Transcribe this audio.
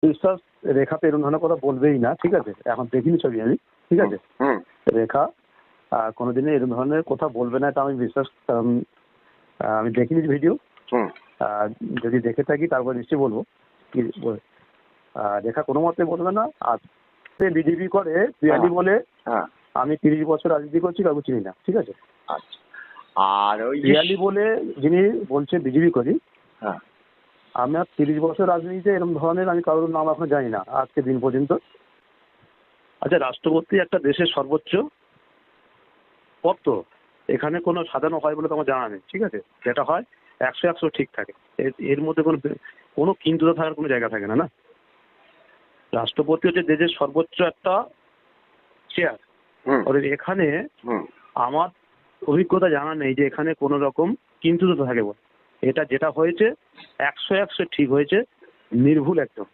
বিশ্বাস রেখা তো এরকম ধরনের কথা বলবেই না, ঠিক আছে? এখন দেখিনি ছবি আমি, ঠিক আছে? রেখা কোনোদিনই এরকম ধরনের কথা বলবে না, এটা আমি বিশ্বাস, কারণ আমি দেখিনি ভিডিও। যদি দেখে থাকি তারপর নিশ্চয়ই বলবো কি রেখা কোনো মতে বলবে না। আর সে বিজেপি করে পিয়ালি বলে, আমি 30 বছর রাজনীতি করছি, কাউকে চিনি না, ঠিক আছে? আর ওই পিয়ালি বলে যিনি বলছে বিজেপি করি, আমার 30 বছর রাজনীতিতে এরকম ধরনের আমি কারোর নাম এখনো জানি না আজকে দিন পর্যন্ত। আচ্ছা, রাষ্ট্রপতি একটা দেশের সর্বোচ্চ পদ, তো এখানে কোনো সাজানো হয় বলে তো আমার জানা নেই, ঠিক আছে? যেটা হয় 100 ঠিক থাকে, এর মধ্যে কোনো কিন্তু থাকার কোনো জায়গা থাকে না। না, রাষ্ট্রপতি হচ্ছে দেশের সর্বোচ্চ একটা চেয়ার। এখানে আমার অভিজ্ঞতা জানা নেই যে এখানে কোনো রকম কিন্তু থাকে বলে। এটা যেটা হয়েছে 100 ঠিক হয়েছে, নির্ভুল একদম।